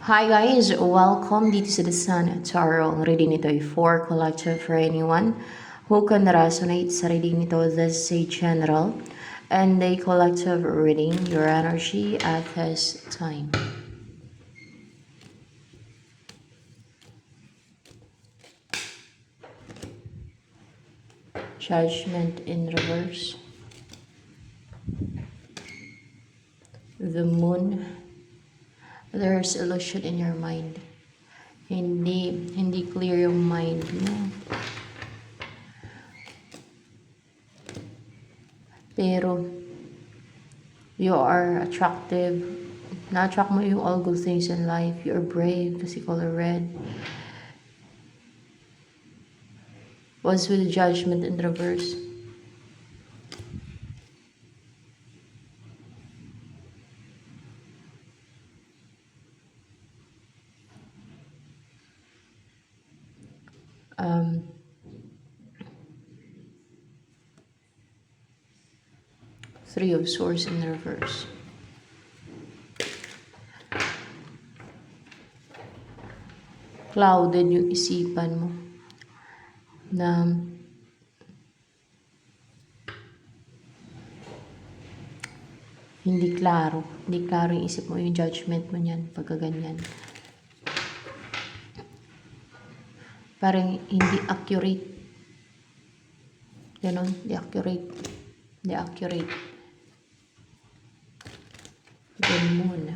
Hi guys, welcome dito sa The Sun Tarot. Reading nito ay for collective for anyone who can resonate sa reading nito. This is a general and a collective reading your energy at this time. Judgment in reverse. The moon. There's illusion in your mind. Hindi clear yung mind mo. Pero you are attractive. Na-attract mo yung all good things in life. You're brave kasi color red. What's with the judgment in reverse? Three of Swords in reverse. Clouded yung isipan mo na hindi klaro yung isip mo, yung judgment mo niyan pagka ganyan. Parang hindi accurate. Ganon, di accurate. Then moon.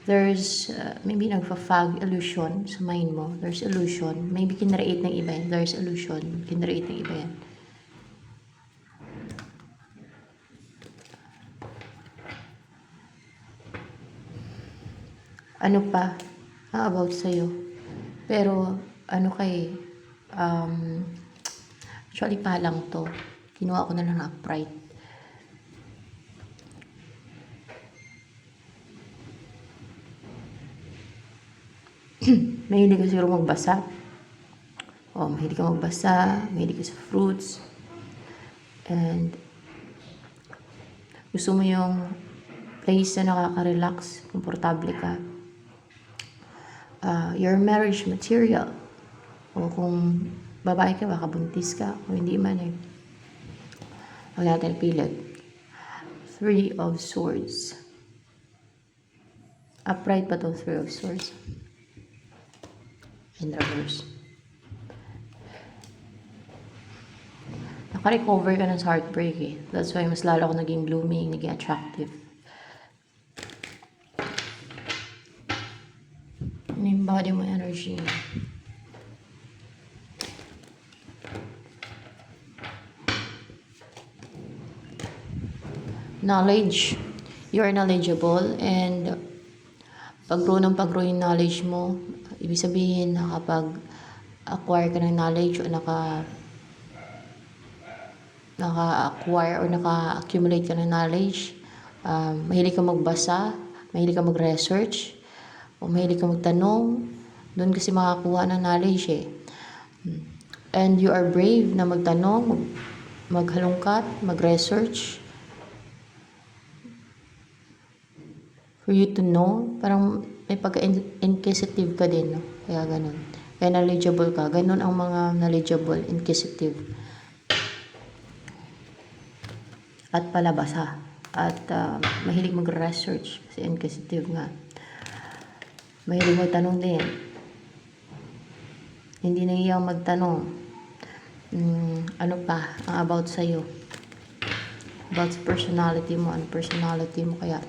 There's maybe nagfa-fog illusion sa mind mo. There's illusion. Maybe kinreate ng iba yan. There's illusion. Kinreate ng iba yan. Ano pa? About sa'yo. Pero, ano kay, actually pa lang to. Kinuha ko na lang ng upright. Mahilig ka siguro magbasa. Mahilig ka magbasa. Mahilig ka sa fruits. And, gusto mo yung place na nakaka-relax. Komportable ka. Your marriage material. O kung babae ka, baka buntis ka. O hindi man eh. Huwag natin pilit. Three of Swords. Upright pa to, Three of Swords. In reverse. Naka-recover ka ng heartbreak eh. That's why mas lalo ako naging blooming, naging attractive. Ano yung body mo energy? Knowledge. You are knowledgeable and pag-grow yung knowledge mo. Ibig sabihin, nakapag-acquire ka ng knowledge o naka-acquire o naka-accumulate ka ng knowledge. Mahilig ka magbasa, mahilig ka mag-research, o mahilig ka magtanong. Doon kasi makakuha ng knowledge eh. And you are brave na magtanong, maghalungkat, mag-research. For you to know, parang may pagka-inquisitive ka din, no? Kaya ganun. Kaya knowledgeable ka. Ganun ang mga knowledgeable, inquisitive. At palabasa. At mahilig mag-research. Kasi inquisitive nga. Mahilig magtanong din. Hindi nahihiyang magtanong. Ano pa ang about sa'yo? About sa personality mo. Ano personality mo kaya?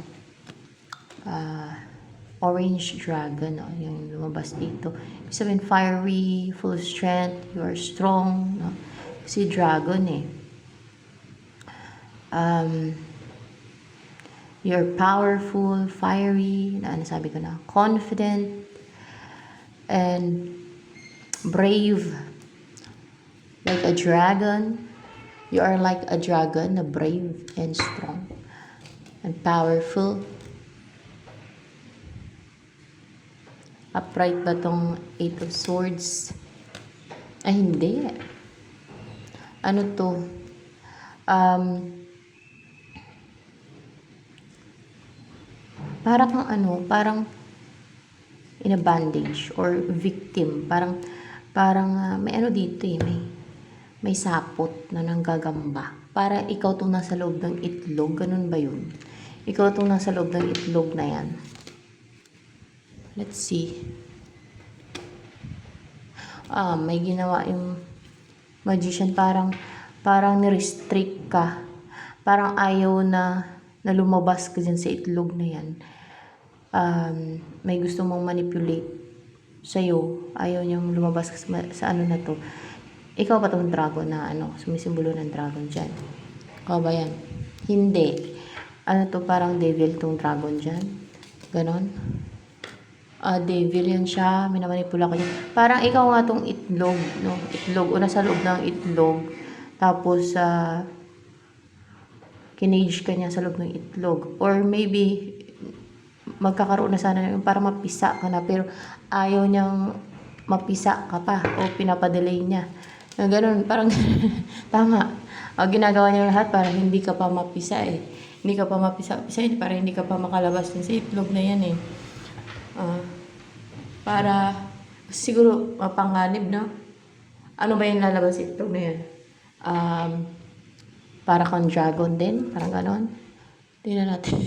Orange dragon, no? Yung lumabas dito. Ibig sabihin, fiery, full of strength, you are strong, no? Kasi dragon eh. You're powerful, fiery, ano sabi ko na, confident, and brave. Like a dragon. You are like a dragon, na brave and strong and powerful. Upright ba tong Eight of Swords? Ay, hindi. Ano to? Parang in a bandage or victim. Parang may ano dito eh, may sapot na nanggagamba. Para ikaw tong nasa loob ng itlog, ganun ba yun? Ikaw tong nasa loob ng itlog na yan. Let's see. May ginawa yung magician, parang ni-restrict ka. Parang ayaw na lumabas ka dyan sa itlog na yan. May gusto mong manipulate sa'yo. Ayaw niyang lumabas ka sa ano na to. Ikaw ba tong dragon na sumisimbolo ng dragon dyan? Ikaw ba yan? Hindi. Ano to, parang devil tong dragon dyan. Ganon. Devil yan siya. Minamanipula ko dyan. Parang ikaw nga tong itlog, no? Itlog. O nasa loob ng itlog. Tapos, kinage ka niya sa loob ng itlog. Or maybe, magkakaroon na sana yung para mapisa ka na. Pero, ayaw niyang mapisa ka pa. O pinapadelay niya. Ganun. Parang, tama. Ginagawa niya lahat para hindi ka pa mapisa eh. Hindi ka pa mapisa-pisa eh. Para hindi ka pa makalabas din sa itlog na yan eh. Para siguro mapanganib, no? Ano ba yung lalabas sa itlog na yan? Para kang dragon din, parang ganon. Tingnan natin.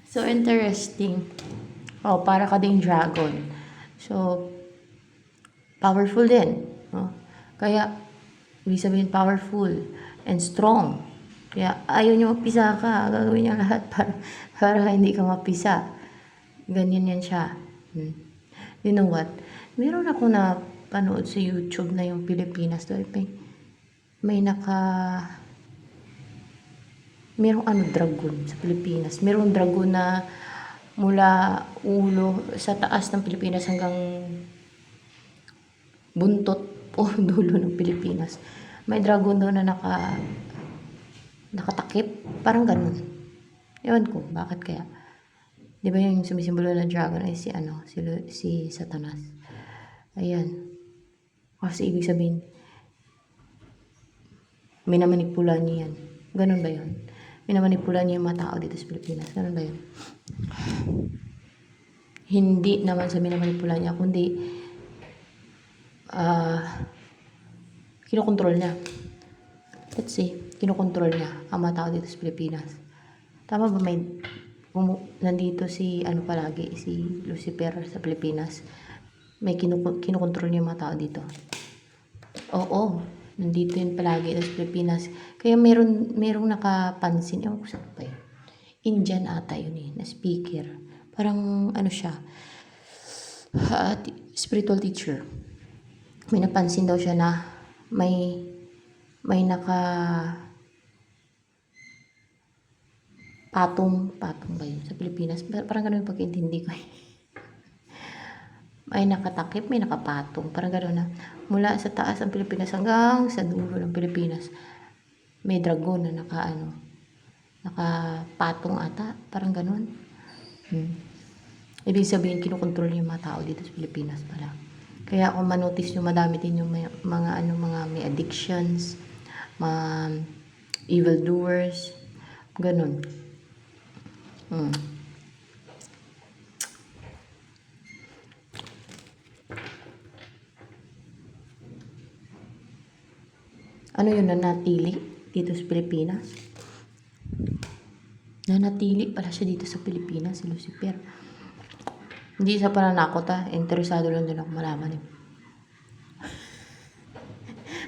So interesting. Para ka ding dragon. So powerful din, no? Kaya ibig sabihin powerful and strong. Kaya ayaw niyo mapisa ka, gagawin niya lahat para hindi ka mapisa. Ganyan yan siya. You know what? Meron ako na panood sa YouTube na yung Pilipinas. Merong dragon sa Pilipinas. Merong dragon na mula ulo sa taas ng Pilipinas hanggang buntot o dulo ng Pilipinas. May dragon doon na nakatakip. Parang ganun. Ewan ko, bakit kaya? Di ba yung sumisimbolo na dragon ay si Satanas? Ayan. Kasi ibig sabihin, minamanipula niya yan. Ganun ba yun? Minamanipula niya yung mga tao dito sa Pilipinas. Ganun ba yun? Hindi naman sa minamanipula niya, kundi kinokontrol niya. Let's see, kinokontrol niya ang mga tao dito sa Pilipinas. Tama ba nandito si palagi, si Lucifer sa Pilipinas? May kinokontrol niya yung mga tao dito. Oo, nandito yun palagi sa Pilipinas. Kaya merong nakapansin, ewan ko saan pa yun. Indian ata yun na speaker. Parang siya, spiritual teacher. May napansin daw siya na may patong ba yun sa Pilipinas? Parang ganun yung pag-intindi ko. May nakatakip, may nakapatong. Parang ganun na. Mula sa taas ng Pilipinas hanggang sa dulo ng Pilipinas. May dragon na nakapatong ata. Parang ganun. Ibig sabihin, kinukontrol yung mga tao dito sa Pilipinas pala. Kaya kung manotice nyo, madami din yung mga may addictions, mga evildoers, ganun. Ano yun, nanatili dito sa Pilipinas? Nanatili pala siya dito sa Pilipinas, si Lucifer. Hindi sa pananakot interesado lang din ako malaman eh.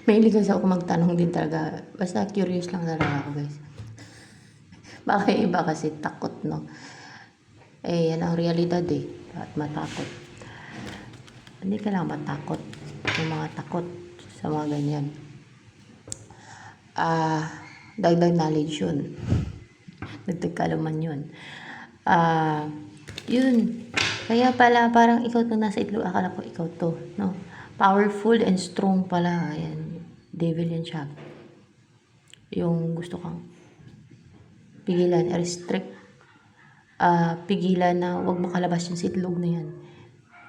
Mahilig kasi ako magtanong din talaga. Basta curious lang talaga ako, guys. Baka iba kasi takot, no? Yan ang realidad eh. At matakot. Hindi ka lang matakot. Yung mga takot sa mga ganyan. Dagdag knowledge yun. Dagdag kalaman yun. Yun. Kaya pala, parang ikaw to nasa itlog. Akala ko ikaw to, no? Powerful and strong pala. Ayan. Devil yan siya. Yung gusto kang pigilan, restrict, pigilan na huwag makalabas yung sa itlog na yan.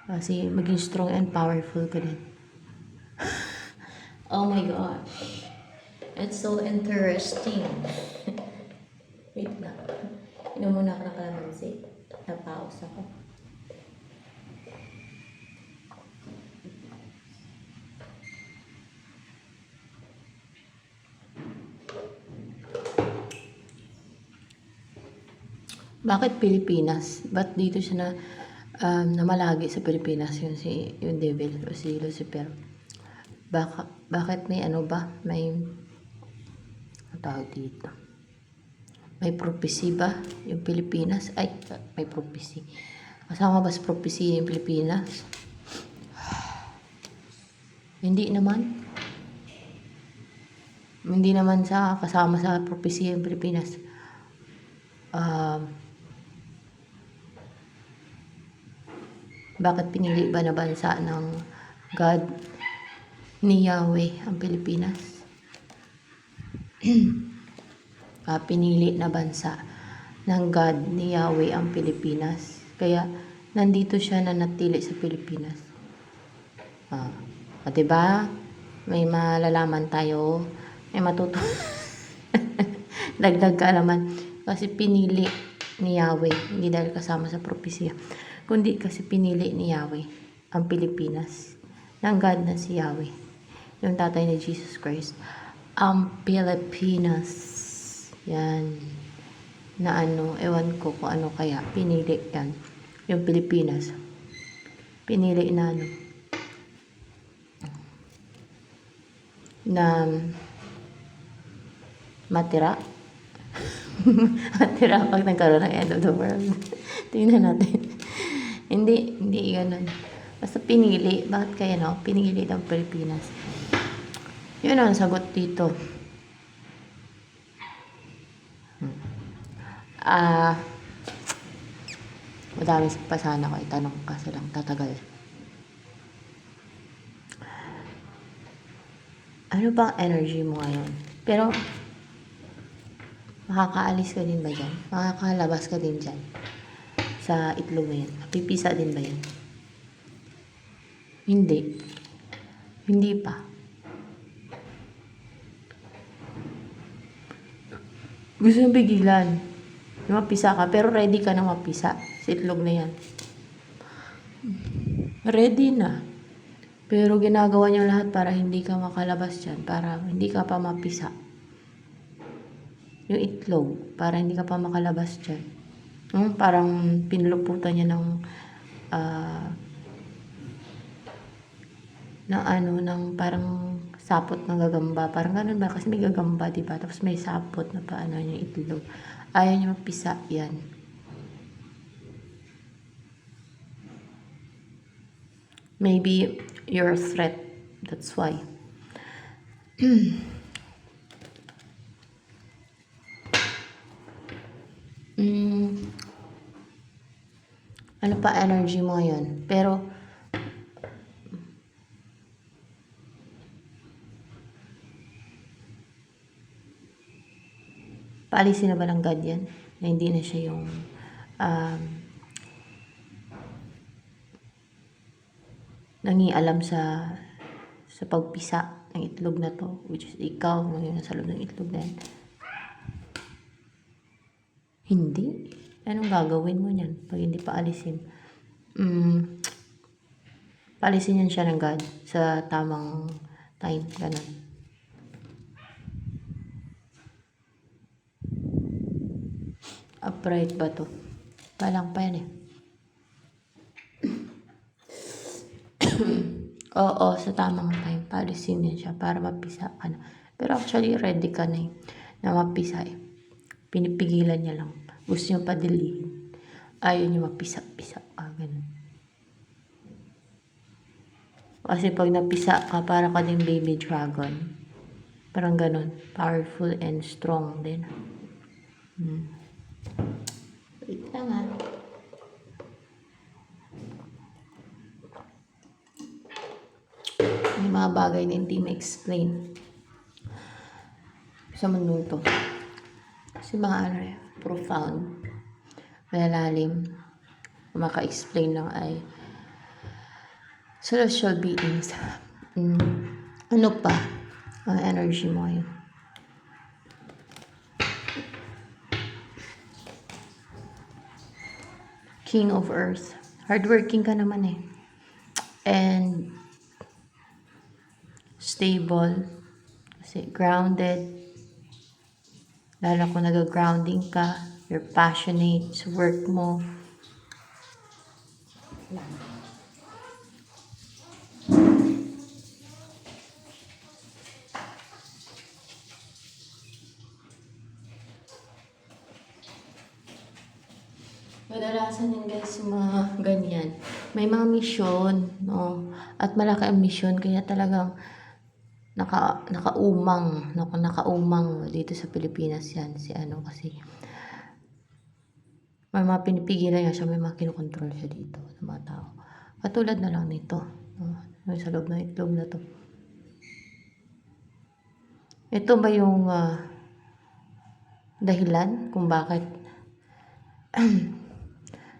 Kasi maging strong and powerful ka din. Oh my gosh. It's so interesting. Wait lang. Inom muna ako ng kalamansi. Napause ako. Bakit Pilipinas? Ba't dito siya na namalagi sa Pilipinas yung devil o si Lucifer? Bakit may ano ba? May ang tawag dito. May prophecy ba yung Pilipinas? Ay, may prophecy. Kasama ba sa prophecy yung Pilipinas? Hindi naman. Hindi naman sa kasama sa prophecy yung Pilipinas. Bakit pinili ba na bansa ng God ni Yahweh ang Pilipinas? Pinili na bansa ng God ni Yahweh ang Pilipinas. Kaya nandito siya nanatili sa Pilipinas. Diba? May malalaman tayo. May matuto. Dagdag kaalaman. Kasi pinili ni Yahweh. Hindi dahil kasama sa propesya. Kundi kasi pinili ni Yahweh ang Pilipinas. Ng God na si Yahweh. Yung tatay ni Jesus Christ. Ang Pilipinas. Yan. Na ano, ewan ko kung ano kaya. Pinili yan. Yung Pilipinas. Pinili na ano. Na matira. Matira pag nagkaroon ng end of the world. Tingnan natin. Hindi ganun. Basta pinili. Bakit kaya no? Pinili ng Pilipinas. Yun ang sagot dito. Madami pa sana ko itanong kasi lang tatagal. Ano bang energy mo ngayon? Pero makakaalis ka din ba dyan? Makakalabas ka din dyan? Sa itlog na yan? Pipisa din ba yan? Hindi. Hindi pa. Gusto nyo bigilan. Mapisa ka, pero ready ka na mapisa sa itlog na yan. Ready na. Pero ginagawa niyo lahat para hindi ka makalabas dyan. Para hindi ka pa mapisa. Yung itlog, para hindi ka pa makalabas dyan. Parang pinuluputan niya ng parang sapot ng gagamba. Parang ganun ba? Kasi may gagamba, diba? Tapos may sapot na paano yung itlog. Ayaw niya mapisa yan. Maybe you're a threat. That's why. Ano pa energy mo ngayon? Pero paalisin na ba ng God yan? Na hindi na siya yung nangialam sa pagpisa ng itlog na to, which is ikaw ngayon sa loob ng itlog na yan. Hindi. Anong gagawin mo niyan pag hindi paalisin? Paalisin yan siya ng God sa tamang time. Ganun. Upright ba to? Palang pa yan eh. Oo, sa tamang time. Paalisin yan siya para mapisa ka na. Pero actually, ready ka na eh. Na mapisa eh. Pinipigilan niya lang. Gusto niya padilihin. Ayaw niya mapisa-pisa ka. Ganun. Kasi pag napisa ka, para ka din baby dragon. Parang ganun. Powerful and strong din. Wait lang ha. May mga bagay na hindi ma-explain sa mundo to. Kasi mga profound, malalalim, maka-explain lang ay celestial beings. Ano pa ang energy mo ngayon? King of Earth. Hardworking ka naman eh. And stable. Kasi grounded. Lalo kung nag-grounding ka. You're passionate sa work mo. Kadalasan yan guys, yung mga ganyan. May mga misyon, no? At malaki ang misyon, kaya talagang nakaumang dito sa Pilipinas yan. Si ano kasi, may mga pinipigilan niya siya, may mga kinokontrol siya dito ng mga tao. Katulad na lang nito, no? Yung sa loob ng itlog na to. Ito ba yung dahilan kung bakit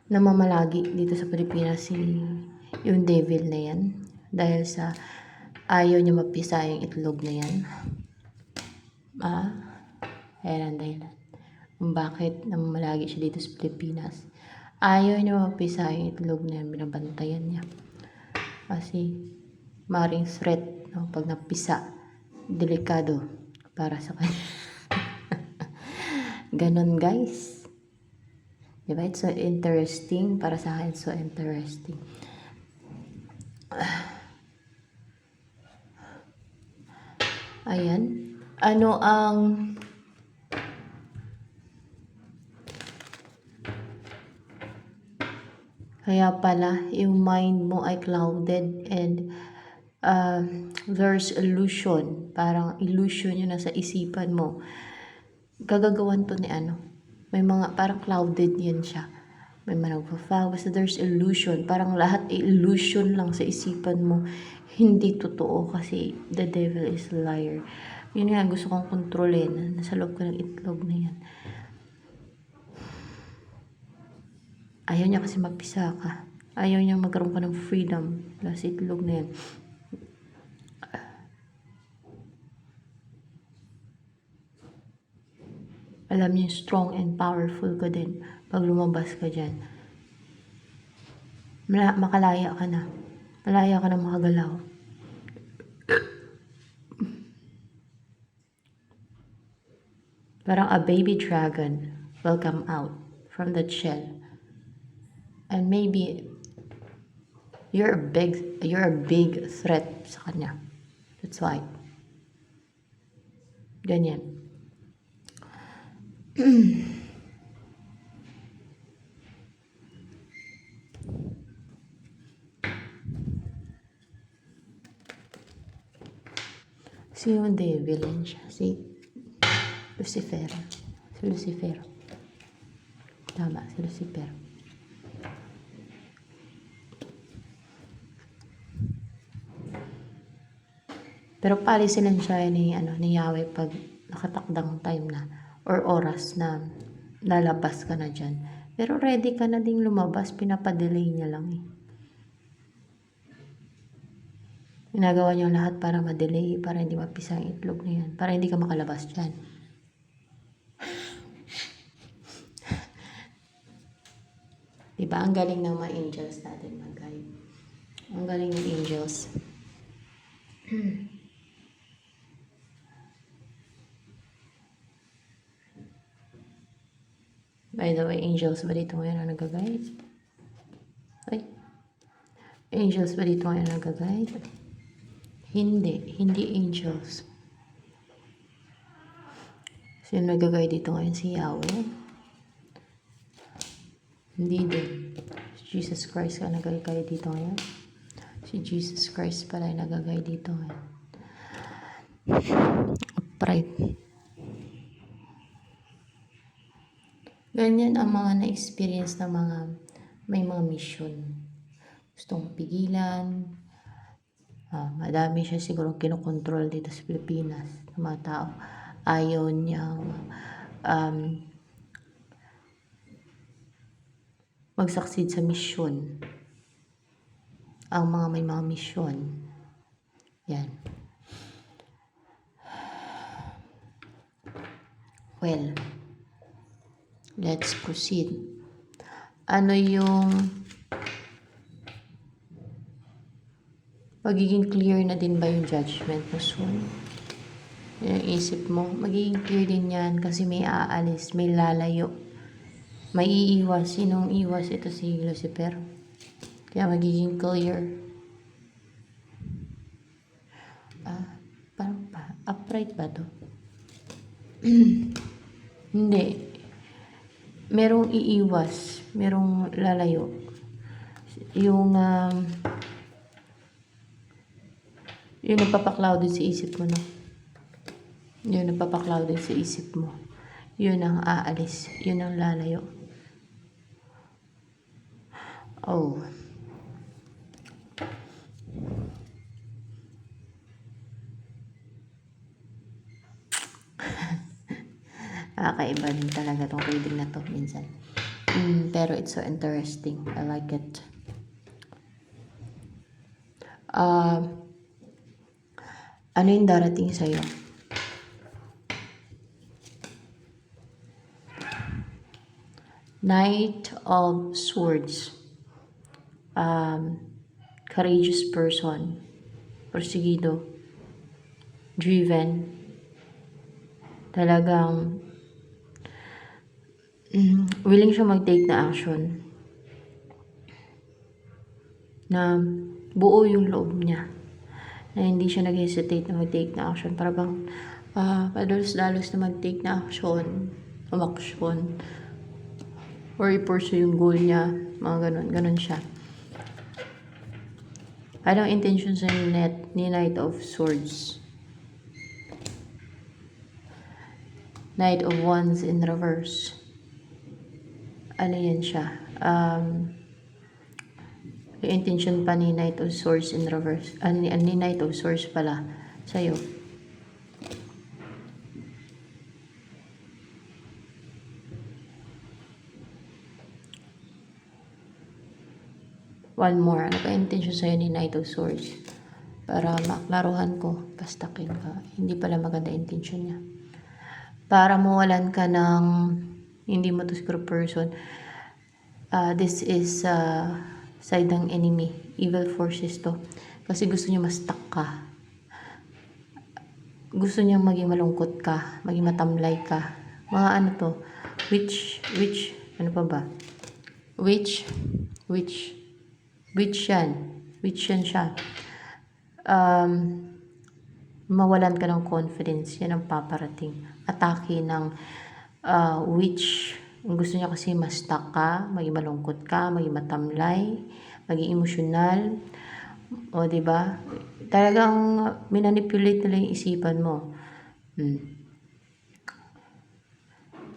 namamalagi dito sa Pilipinas yung devil na yan? Dahil sa ayaw niya mapisa yung itlog na yan. Ayan ang dahilan kung bakit namamalagi siya dito sa Pilipinas. Ayaw niya mapisa yung itlog na yan, binabantayan niya. Kasi maring threat, no? Pag napisa, delikado para sa kanya. Ganon guys. Diba? It's so interesting. Para sa akin, so interesting. Ayan. Ano ang kaya pala yung mind mo ay clouded and there's illusion. Parang illusion yun na sa isipan mo. Gagagawan to ni ano. May mga parang clouded yan siya. May mga nagpa-foul. Basta there's illusion. Parang lahat illusion lang sa isipan mo. Hindi totoo kasi the devil is a liar. Yun nga gusto kong kontrolin. Nasa loob ko ng itlog na yan. Ayaw niya kasi magpisa ka. Ayaw niya magkaroon ka ng freedom. Sa itlog na yan. Alam niya strong and powerful ka din pag lumabas ka dyan. Makalaya ka na. Malaya ka na makagalaw. Parang a baby dragon will come out from that shell. And maybe you're a big threat sa kanya. That's why. Ganyan. Si yung devil yan siya. Si Lucifer. Si Lucifer. Tama, si Lucifer. Pero palisilan siya ni Yahweh pag nakatakdang time na or oras na lalabas ka na dyan. Pero ready ka na ding lumabas, pinapadelay niya lang eh. Ginagawa niyo lahat para ma-delay, para hindi mapisa ang itlog na yan, para hindi ka makalabas dyan. Diba? Ang galing ng mga angels natin mag-guide. Ang galing ng angels. By the way, angels ba dito ngayon ang nag-guide? Ay. Angels ba dito ngayon ang nag-guide? Hindi angels. Sino nag-guide dito ngayon? Si Yahweh? Hindi din. Si Jesus Christ ka nag-guide dito ngayon? Si Jesus Christ pala yung nag-guide dito ngayon. Pride. Ganyan ang mga na-experience na may mga mission. Gustong pigilan. Madami siya siguro kinokontrol dito sa Pilipinas ng mga tao. Ayaw niyang mag-succeed sa mission. Ang may mga mission. Yan. Well, let's proceed. Ano yung magiging clear na din ba yung judgment mo soon? Yung isip mo, magiging clear din yan kasi may aalis, may lalayo May iiwas. Sinong iwas? Ito si Lucifer. Kaya magiging clear. Parang upright ba to? Hindi. Merong iiwas. Merong lalayo. Yung nagpapaklawdin sa isip mo, no? Yung nagpapaklawdin sa isip mo. Yun ang aalis. Yun ang lalayo. Oh. Kakaiba din talaga tong reading na to minsan. Pero it's so interesting. I like it. Ano yung darating sa'yo? Knight of Swords. Courageous person. Porsigido. Driven. Talagang willing siya mag-take na action. Na buo yung loob niya. Na hindi siya nag-hesitate na mag-take na action. Para bang padalos-dalos na mag-take na action. Umaksyon. Or i-pursue yung goal niya. Mga ganun. Ganun siya. Anong intention sa ni Knight of Swords? Knight of Wands in reverse. Ano yan siya? Yung intention pa ni Knight of Swords in reverse. Ni Knight of Swords pala sa'yo. One more. Ano pa intention sa'yo ni Knight of Swords? Para maklaruhan ko. Pastakin ka. Hindi pala maganda intention niya. Para mawalan ka ng hindi mo to siguro person. This is side ng enemy. Evil forces to. Kasi gusto niya ma-stuck ka. Gusto niya maging malungkot ka. Maging matamlay ka. Mga ano to. Witch. Ano pa ba? Witch yan. Witch yan siya. Mawalan ka ng confidence. Yan ang paparating. Atake ng witch. Gusto niya kasi ma-stuck ka, maging malungkot ka, maging matamlay, maging emosyonal. O, diba? Talagang minanipulate nila yung isipan mo.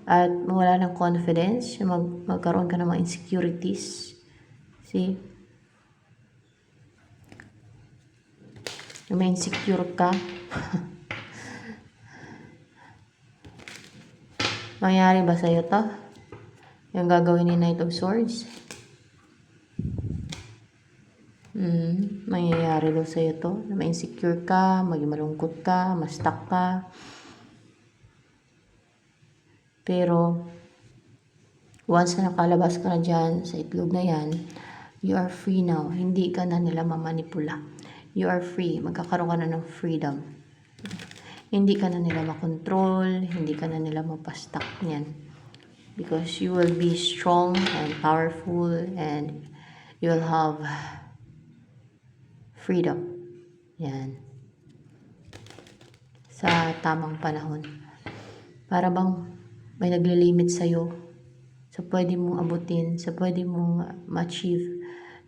At mawala ng confidence, magkaroon ka ng mga insecurities. See? May insecure ka. Mangyari ba sa'yo to? Yung gagawin ni Knight of Swords? Mangyayari daw sa'yo to. Na ma-insecure ka, maging malungkot ka, ma-stuck ka. Pero, once na nakalabas ka na dyan, sa itlog na yan, you are free now. Hindi ka na nila mamanipula. You are free. Magkakaroon ka na ng freedom. Hindi ka na nila makontrol. Hindi ka na nila mapastuck niyan. Because you will be strong and powerful and you will have freedom. Yan. Sa tamang panahon. Para bang may naglilimit sa'yo. Sa pwede mong abutin. Sa pwede mong ma-achieve.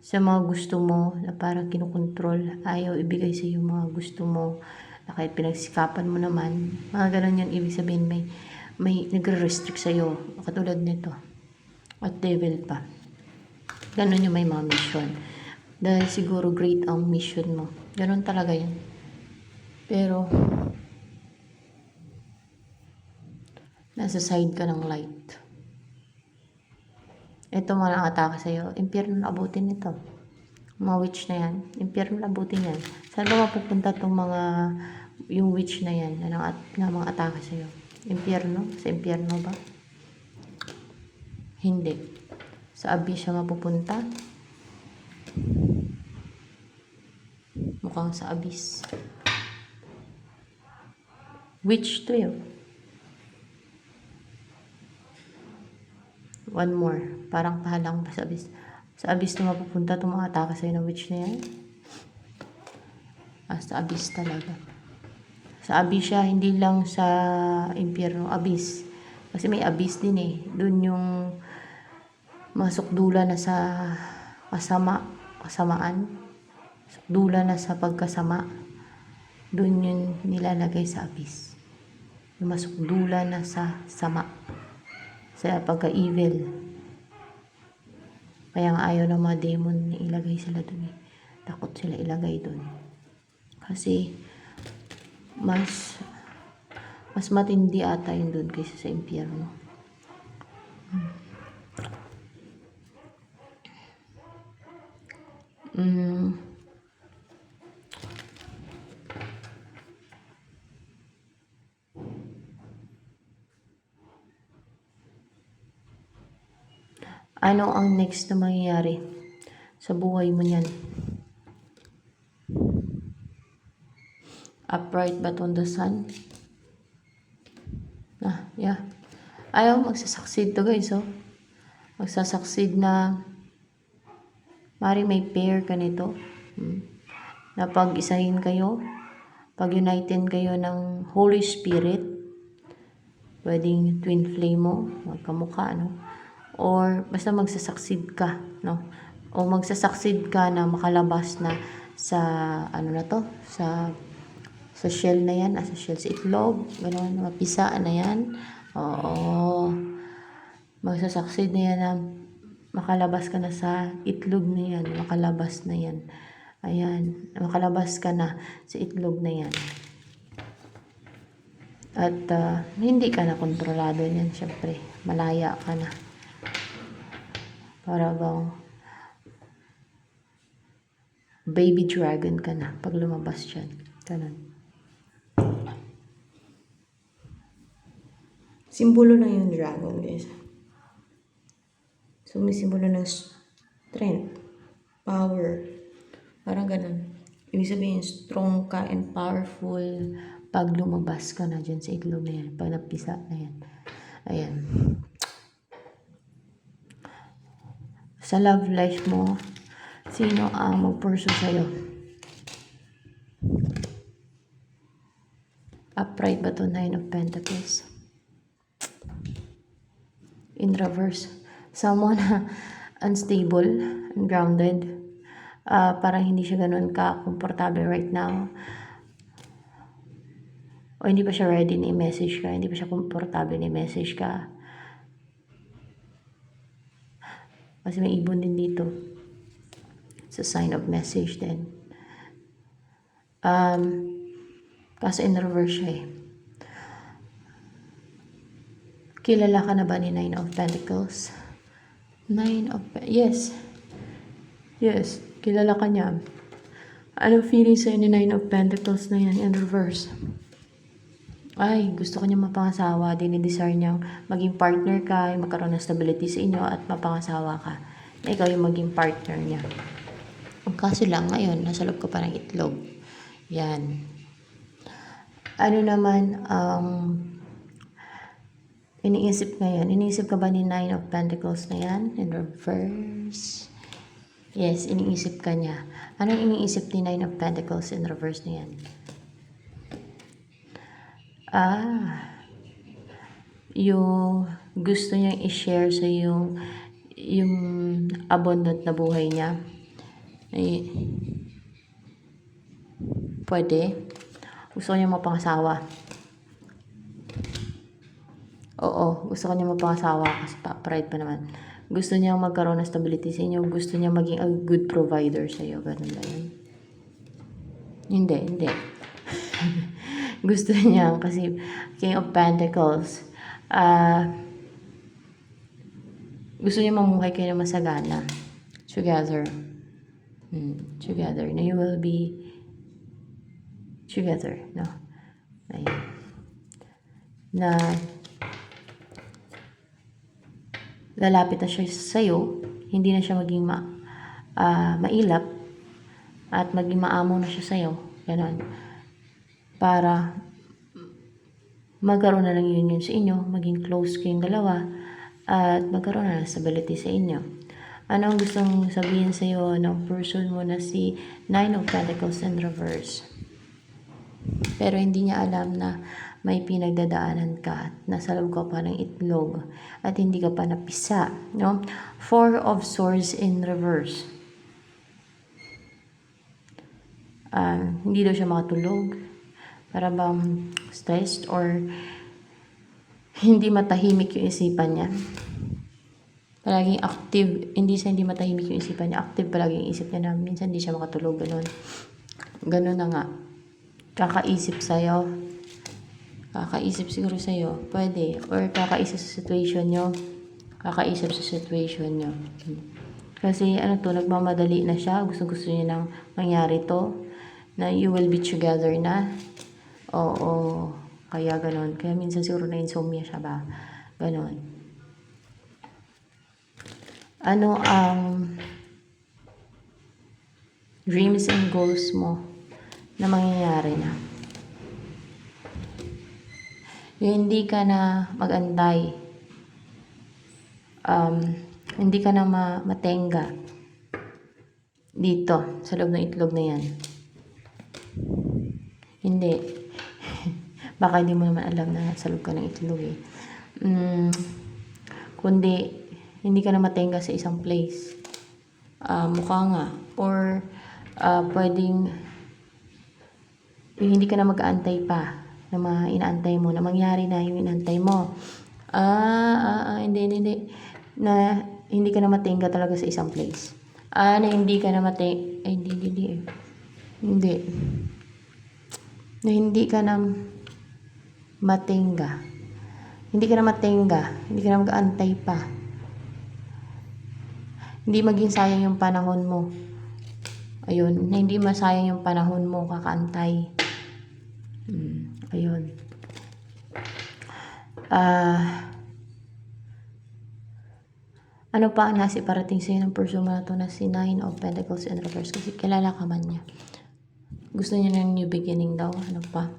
Sa mga gusto mo na parang kinukontrol, ayaw ibigay sa iyo mga gusto mo na kahit pinagsikapan mo naman, mga ganun yan, ibig sabihin may nagre-restrict sa iyo, katulad nito, at devil pa. Ganun yung may mga mission. Dahil siguro great ang mission mo. Ganun talaga yan. Pero, nasa side ka ng light. Ito mga nakataka sa'yo, impyerno na abutin nito. Mga witch na yan, impyerno na abutin yan. Saan ba mapupunta itong yung witch na yan, na mga atake sa'yo? Impyerno? Sa impyerno ba? Hindi. Sa abyss siya mapupunta. Mukhang sa abyss. Witch to yun. One more. Parang pahalang sa abyss. Sa abyss na mapupunta itong mga atake sa'yo ng witch na yan. Sa abyss talaga. Sa abyss siya, hindi lang sa impyerno, abyss. Kasi may abyss din eh. Doon yung masukdula na sa kasamaan. Sukdula na sa pagkasama. Doon yun nilalagay sa abyss. Yung masukdula na sa sama. Sa pagka-evil. Kaya nga ayaw ng mga demon na ilagay sila doon eh. Takot sila ilagay doon. Kasi mas matindi ata yun doon kaysa sa impyerno. Ano ang next na mangyayari sa buhay mo niyan? Upright but on the sun. Yeah. Ayaw, magsasucceed to guys, oh. Magsasucceed na mari may pair ka nito. Na pag-isahin kayo, pag-united kayo ng Holy Spirit. Pwedeng twin flame mo, magkamukha, no? Or basta magsasucceed ka, no? O magsasucceed ka na makalabas na sa ano na to, sa shell na yan, sa shell, sa itlog, gano'n, mapisa na yan. Oo. Magsasucceed na yan na makalabas ka na sa itlog na yan, makalabas na yan. Ayan, makalabas ka na sa itlog na yan. At hindi ka na kontrolado niyan, syempre. Malaya ka na. Para bang baby dragon ka na pag lumabas dyan. Ganun. Simbolo na yung dragon, guys. So, may simbolo ng strength, power. Parang ganun. Ibig sabihin, strong ka and powerful pag lumabas ka na dyan sa itlog na yan. Pag napisa na yan. Ayan. Sa love life mo, sino ang mag-pursue sa'yo? Upright ba to? 9 of Pentacles. In reverse. Someone unstable, ungrounded. Parang hindi siya ganun ka-comfortable right now. O hindi pa siya ready na i-message ka. Hindi pa siya comfortable na i-message ka. Kasi may ibon din dito. It's a sign of message din. Kasi in reverse siya eh. Kilala ka na ba ni 9 of Pentacles? 9 of Yes. Yes. Kilala ka niya. Anong feeling sa'yo ni 9 of Pentacles na yan in reverse? Ay, gusto ko niya mapangasawa. Dinidesire niyang maging partner ka, magkaroon ng stability sa inyo at mapangasawa ka. Na ikaw yung maging partner niya. Ang kaso lang ngayon, nasa loob ka pa ng itlog. Yan. Ano naman, iniisip ngayon? Iniisip ka ba ni 9 of Pentacles na yan? In reverse. Yes, iniisip ka niya. Anong iniisip ni 9 of Pentacles in reverse na yan? Yung gusto niyang i-share sa yung abundant na buhay niya. Pwede. Gusto niya mapangasawa. Oo, gusto ko niya mapangasawa kasi pride pa naman. Gusto niya magkaroon ng stability sa inyo. Gusto niya maging a good provider sa iyo. Ganun ba yun? Hindi. Gusto niya kasi King of Pentacles. Gusto niya mamuhay kayo na masagana. Together. Together. Na you will be together. No? Ayun. Na lalapit na siya sa'yo, hindi na siya maging mailap at maging maamo na siya sa'yo. Ganon. Para magkaroon na ng union sa inyo, maging close kayong dalawa at magkaroon na ng stability sa inyo. Ano ang gustong sabihin sa iyo ng person mo na si Nine of Pentacles in reverse? Pero hindi niya alam na may pinagdadaanan ka at nasa loob ka pa ng itlog at hindi ka pa napisa, no? Four of Swords in reverse. Hindi daw siya makatulog, para bang stressed or hindi matahimik yung isipan niya. Palaging active, hindi matahimik yung isipan niya, active palagi yung isip niya na minsan hindi siya makatulog, ganun. Ganun na nga. Kakaisip sa'yo. Kakaisip siguro sa'yo, pwede. Or kakaisip sa situation nyo. Kakaisip sa situation nyo. Kasi ano to, nagmamadali na siya. Gusto niya nang mangyari to. Na you will be together na. Oo. Kaya ganon. Kaya minsan siguro na insomnia siya ba? Ganon. Ano ang dreams and goals mo na mangyayari na? Yung hindi ka na mag-antay. Hindi ka na matenga dito sa loob ng itlog na yan. Hindi. Baka hindi mo naman alam na sa loob ka ng itlog eh. Kundi hindi ka na matenga sa isang place. Mukha nga. Or pwedeng hindi ka na mag-aantay pa na inaantay mo, na mangyari na yung inaantay mo. Hindi. Na hindi ka na matenga talaga sa isang place. Na hindi ka na Hindi. Na hindi ka na matenga. Hindi ka na matenga. Hindi ka na mag-aantay pa. Hindi maging sayang yung panahon mo. Ayun. Na hindi masayang yung panahon mo kakaantay. Ayun. Ano pa ang nasa parating sa'yo ng person mo na to na si Nine of Pentacles in reverse? Kasi kilala ka man niya. Gusto niya ng new beginning daw. Ano pa?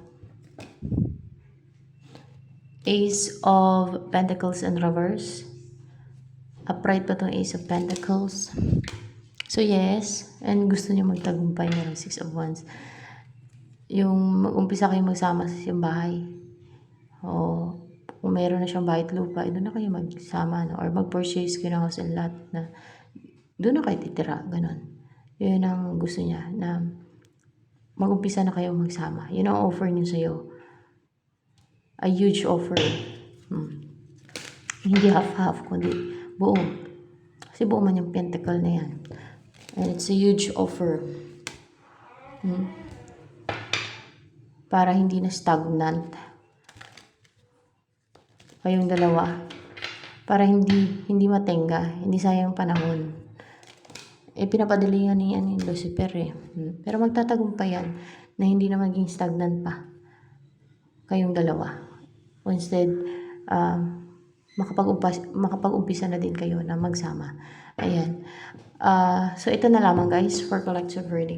Ace of Pentacles in reverse. Upright pa itong Ace of Pentacles. So yes, and gusto niya magtagumpay na ng Six of Wands. Yung mag-umpisa kayo magsama sa siyang bahay. O kung meron na siyang bahay at lupa, doon na kayo magsama. No? Or mag-purchase kayo ng house and lot na doon na kayo titira. Ganon. Yun ang gusto niya, na mag-umpisa na kayo magsama. Yun ang offer niya sa'yo. A huge offer. Hindi half-half, kundi buo. Kasi buo man yung pentacle na yan. And it's a huge offer. Para hindi na stagnant kayong dalawa. Para hindi matenga. Hindi sayang panahon. Pinapadalingan niya ni Lucifer eh. Pero magtatagumpay yan na hindi na maging stagnant pa kayong dalawa. Instead, makapag-umpisa na din kayo na magsama. Ayan. So, ito na lamang guys for collective reading.